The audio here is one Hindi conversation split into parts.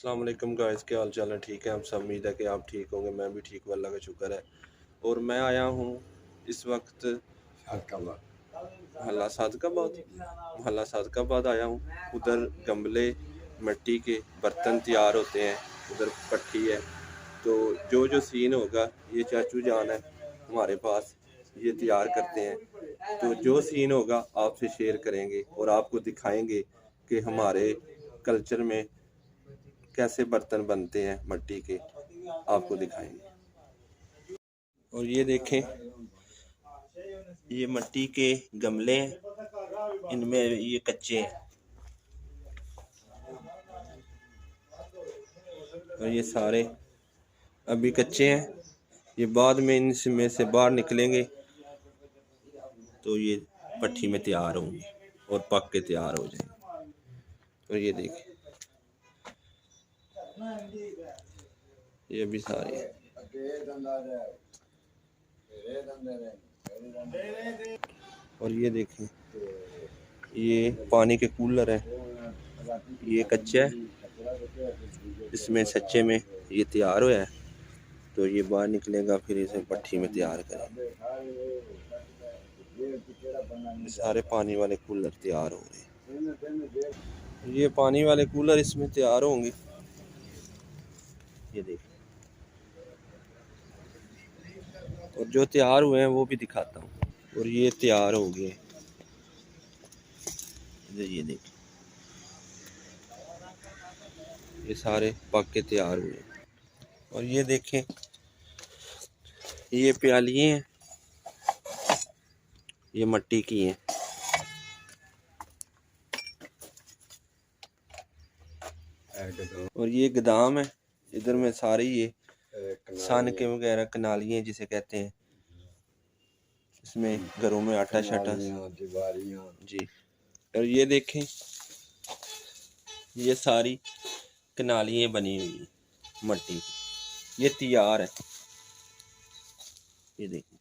अस्सलाम वालेकुम गाइस, क्या हाल चाल है? ठीक है, हम सब उम्मीद है कि आप ठीक होंगे। मैं भी ठीक हूँ, अल्लाह का शुक्र है। और मैं आया हूँ इस वक्त महल्ला सादकाबाद आया हूँ। उधर गमले मिट्टी के बर्तन तैयार होते हैं, उधर भट्ठी है। तो जो जो सीन होगा, ये चाचू जान है हमारे पास, ये तैयार करते हैं। तो जो सीन होगा आपसे शेयर करेंगे और आपको दिखाएंगे कि हमारे कल्चर में कैसे बर्तन बनते हैं मिट्टी के, आपको दिखाएंगे। और ये देखें, ये मिट्टी के गमले हैं, इनमें ये कच्चे हैं और ये सारे अभी कच्चे हैं। ये बाद में इनमें से बाहर निकलेंगे तो ये भट्ठी में तैयार होंगे और पक के तैयार हो जाएंगे। और ये देखें, ये भी सारे हैं। और ये देखें, ये पानी के कूलर हैं, ये कच्चा है, इसमें सच्चे में ये तैयार हुआ है। तो ये बाहर निकलेगा, फिर इसे भट्ठी में तैयार करेंगे। सारे पानी वाले कूलर तैयार हो रहे हैं। ये पानी वाले कूलर इसमें तैयार होंगे, ये देखिए। और जो तैयार हुए हैं वो भी दिखाता हूँ। और ये तैयार हो गए, ये देखिए, ये सारे पक के तैयार हुए। और ये देखें, ये प्यालियाँ हैं, ये मिट्टी की हैं। और ये गोदाम है, इधर में सारी ये सन के वगैरह कनालियाँ जिसे कहते हैं, इसमें घरों में आटा शाटा जी। और ये देखें, ये सारी कनालियाँ बनी हुई मिट्टी की, ये तैयार है। ये देखें,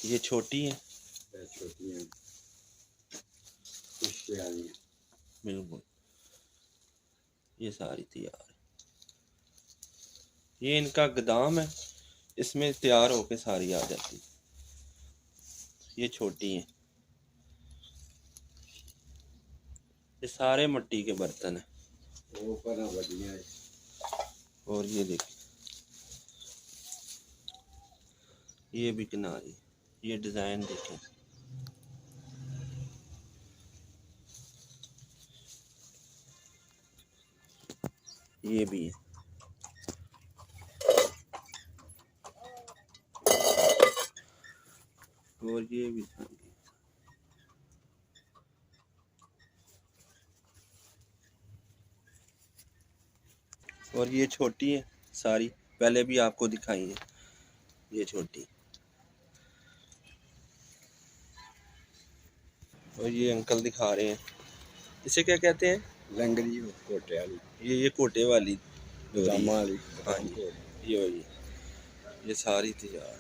ये छोटी है, बिल्कुल, ये सारी तैयार है। ये इनका गोदाम है, इसमें तैयार होके सारी आ जाती है। ये छोटी है, ये सारे मिट्टी के बर्तन हैं। और ये देखिए, ये भी किनारी, ये डिज़ाइन देखें, ये भी है। और ये भी, और ये छोटी है सारी, पहले भी आपको दिखाई है, ये छोटी। और ये अंकल दिखा रहे हैं, इसे क्या कहते हैं? लंगरी कोटे वाली, ये कोटे वाली जामा वाली। हाँ जी, ये वही, ये सारी तैयार।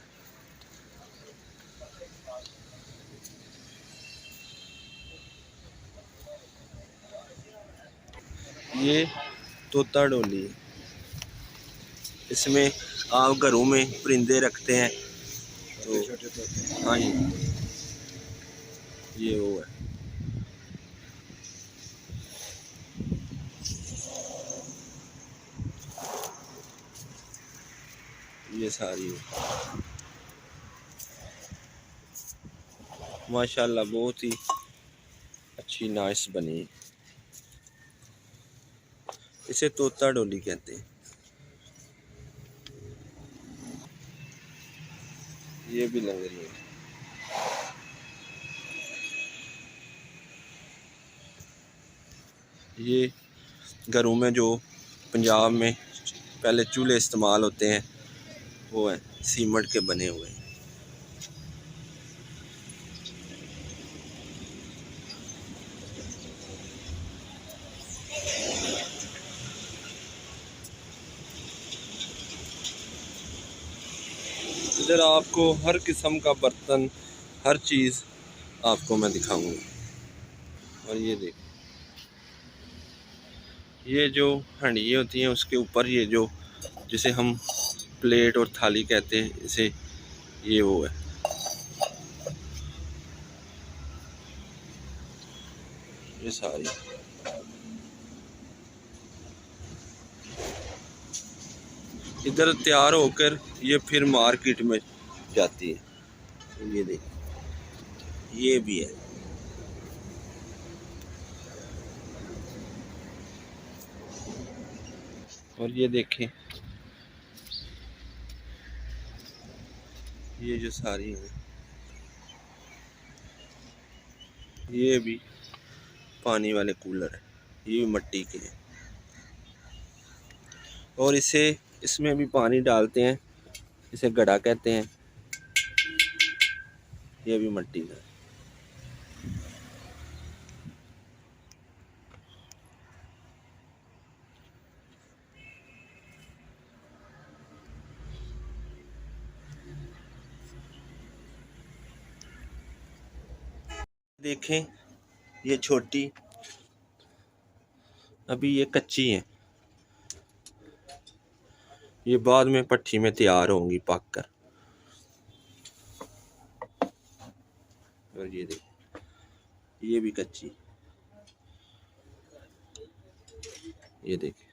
ये तोता डोली है, इसमें आप घरों में परिंदे रखते हैं तो हाँ जी, ये वो है। ये सारी है, माशाल्लाह बहुत ही अच्छी नाइस बनी है। इसे तोता डोली कहते हैं। ये भी लग रही है। ये घरों में जो पंजाब में पहले चूल्हे इस्तेमाल होते हैं, वो है सीमेंट के बने हुए। इधर आपको हर किस्म का बर्तन, हर चीज़ आपको मैं दिखाऊंगा। और ये देख, ये जो हंडी होती हैं उसके ऊपर ये जो जिसे हम प्लेट और थाली कहते हैं, इसे ये वो है। ये सारी इधर तैयार होकर ये फिर मार्केट में जाती है। ये देखिए ये भी है। और ये देखें ये जो सारी है ये भी पानी वाले कूलर है, ये भी मिट्टी के हैं। और इसमें भी पानी डालते हैं, इसे गड़ा कहते हैं। ये भी मिट्टी का है। देखें ये छोटी अभी ये कच्ची है, ये बाद में भट्ठी में तैयार होंगी पक कर। और ये देखिए ये भी कच्ची, ये देखिए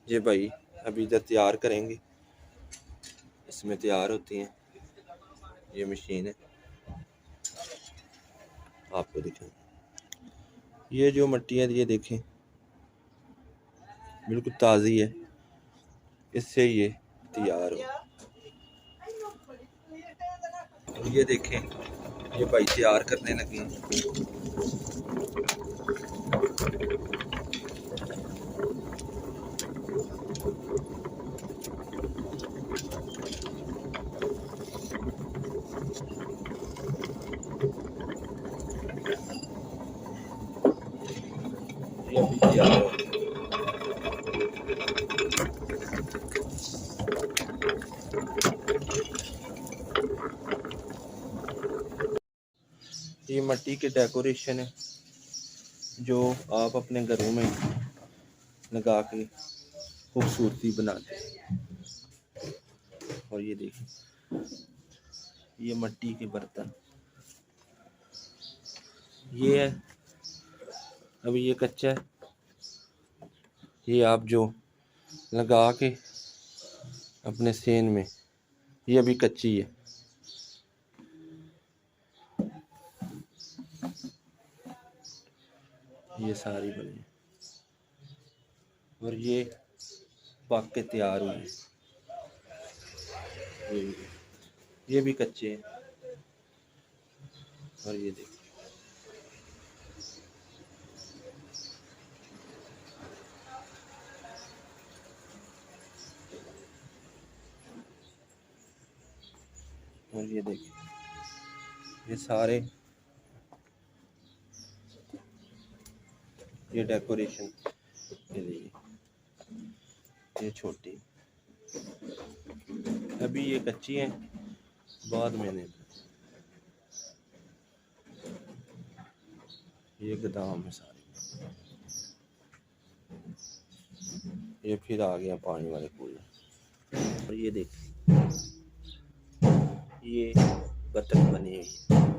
ये भाई अभी इधर तैयार करेंगे, इसमें तैयार होती हैं। ये मशीन है, आपको दिखाएं। ये जो मिट्टी है ये देखें बिल्कुल ताज़ी है, इससे ये तैयार हो। ये देखें ये भाई तैयार करने लगे हैं। ये अभी तैयार हो। ये मिट्टी के डेकोरेशन है जो आप अपने घरों में लगा के खूबसूरती बनाते हैं। और ये देखिए ये मिट्टी के बर्तन, ये है अभी ये कच्चा है। ये आप जो लगा के अपने सेन में, ये अभी कच्ची है। ये सारी बनी और ये पक के तैयार हुई है। ये भी कच्चे हैं। और ये देखिए और ये देखिए ये सारे ये डेकोरेशन के लिए। ये छोटी अभी ये कच्ची हैं, बाद में ये गोदाम है सारे। ये फिर आ गया पानी वाले कूलर। और ये देखिए ये बतख बनी हुई है।